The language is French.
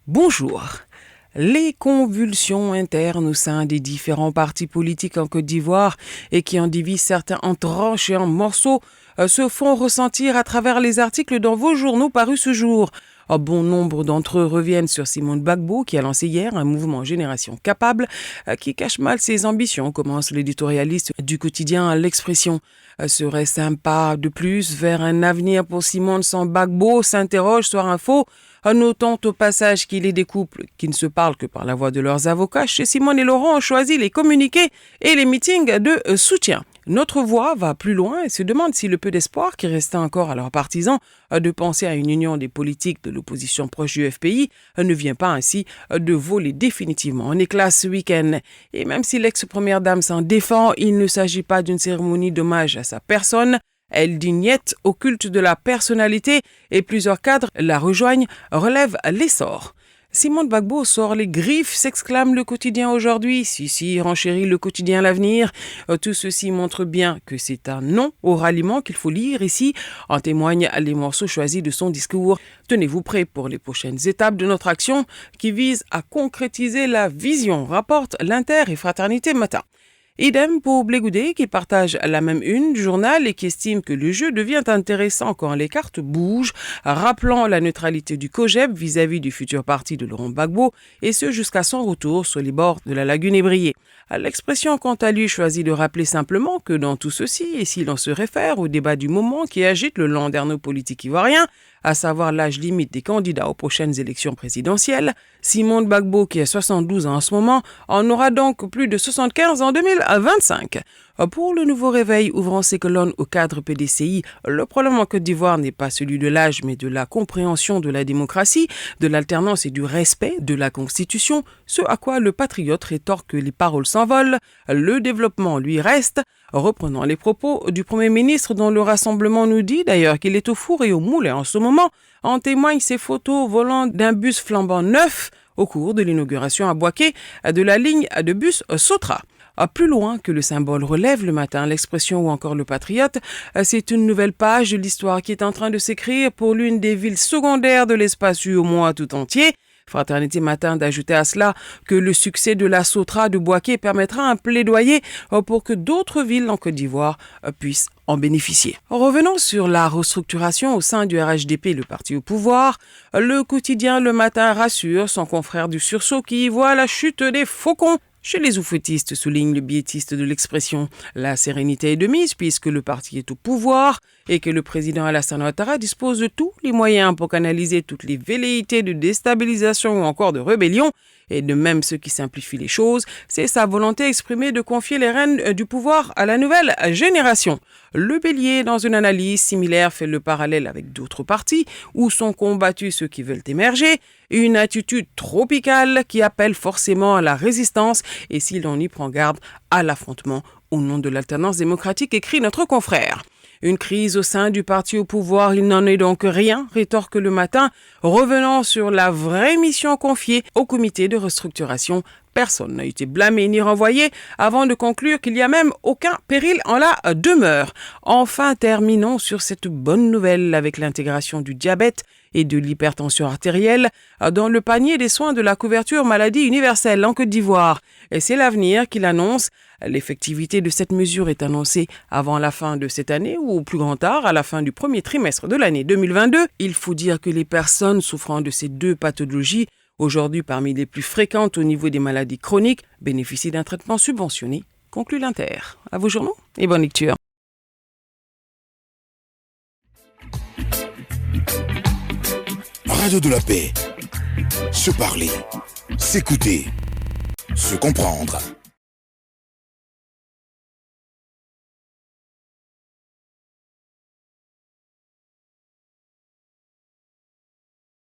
Bonjour. Les convulsions internes au sein des différents partis politiques en Côte d'Ivoire et qui en divisent certains en tranches et en morceaux se font ressentir à travers les articles dans vos journaux parus ce jour. Bon nombre d'entre eux reviennent sur Simone Gbagbo qui a lancé hier un mouvement Génération Capable qui cache mal ses ambitions, commence l'éditorialiste du quotidien L'Expression. Serait-ce un pas de plus vers un avenir pour Simone sans Gbagbo, s'interroge Soir Info, notant au passage qu'il est des couples qui ne se parlent que par la voix de leurs avocats. Chez Simone et Laurent ont choisi les communiqués et les meetings de soutien. Notre voix va plus loin et se demande si le peu d'espoir qui restait encore à leurs partisans de penser à une union des politiques de l'opposition proche du FPI ne vient pas ainsi de voler définitivement en éclats ce week-end. Et même si l'ex-première dame s'en défend, il ne s'agit pas d'une cérémonie d'hommage à sa personne. Elle dit niet au culte de la personnalité et plusieurs cadres la rejoignent, relève l'essor. Simone Gbagbo sort les griffes, s'exclame le quotidien aujourd'hui. Si, renchérit le quotidien L'Avenir. Tout ceci montre bien que c'est un non au ralliement qu'il faut lire ici. En témoignent les morceaux choisis de son discours. Tenez-vous prêts pour les prochaines étapes de notre action qui vise à concrétiser la vision, rapporte l'Inter et Fraternité Matin. Idem pour Blé Goudé qui partage la même une du journal et qui estime que le jeu devient intéressant quand les cartes bougent, rappelant la neutralité du COJEP vis-à-vis du futur parti de Laurent Gbagbo et ce jusqu'à son retour sur les bords de la lagune ébriée. L'Expression, quant à lui, choisit de rappeler simplement que dans tout ceci, et si l'on se réfère au débat du moment qui agite le landerneau politique ivoirien, à savoir l'âge limite des candidats aux prochaines élections présidentielles, Simone Gbagbo, qui a 72 ans en ce moment, en aura donc plus de 75 en 2025. Pour le nouveau réveil ouvrant ses colonnes au cadre PDCI, le problème en Côte d'Ivoire n'est pas celui de l'âge, mais de la compréhension de la démocratie, de l'alternance et du respect de la Constitution, ce à quoi le patriote rétorque que les paroles s'envolent, le développement lui reste. Reprenant les propos du Premier ministre dont le rassemblement nous dit d'ailleurs qu'il est au four et au moulin en ce moment, en témoignent ces photos volant d'un bus flambant neuf au cours de l'inauguration à Bouaké de la ligne de bus Sotra. Plus loin que le symbole relève le matin, l'Expression ou encore le Patriote, c'est une nouvelle page de l'histoire qui est en train de s'écrire pour l'une des villes secondaires de l'espace UOMOA tout entier. Fraternité Matin d'ajouter à cela que le succès de la Sotra de Bouaké permettra un plaidoyer pour que d'autres villes en Côte d'Ivoire puissent en bénéficier. Revenons sur la restructuration au sein du RHDP, le parti au pouvoir. Le quotidien Le Matin rassure son confrère du sursaut qui y voit la chute des faucons. Chez les oufouettistes, souligne le biétiste de l'Expression, la sérénité est de mise puisque le parti est au pouvoir et que le président Alassane Ouattara dispose de tous les moyens pour canaliser toutes les velléités de déstabilisation ou encore de rébellion. Et de même ce qui simplifie les choses, c'est sa volonté exprimée de confier les rênes du pouvoir à la nouvelle génération. Le Bélier, dans une analyse similaire, fait le parallèle avec d'autres partis où sont combattus ceux qui veulent émerger, une attitude tropicale qui appelle forcément à la résistance et si l'on y prend garde à l'affrontement au nom de l'alternance démocratique, écrit notre confrère. Une crise au sein du parti au pouvoir, il n'en est donc rien, rétorque Le Matin, revenant sur la vraie mission confiée au comité de restructuration. Personne n'a été blâmé ni renvoyé avant de conclure qu'il n'y a même aucun péril en la demeure. Enfin, terminons sur cette bonne nouvelle avec l'intégration du diabète et de l'hypertension artérielle dans le panier des soins de la couverture maladie universelle en Côte d'Ivoire. Et c'est l'avenir qui l'annonce. L'effectivité de cette mesure est annoncée avant la fin de cette année ou au plus grand tard à la fin du premier trimestre de l'année 2022. Il faut dire que les personnes souffrant de ces deux pathologies, aujourd'hui parmi les plus fréquentes au niveau des maladies chroniques, bénéficient d'un traitement subventionné, conclut l'Inter. À vos journaux et bonne lecture. Radio de la paix. Se parler, s'écouter, se comprendre.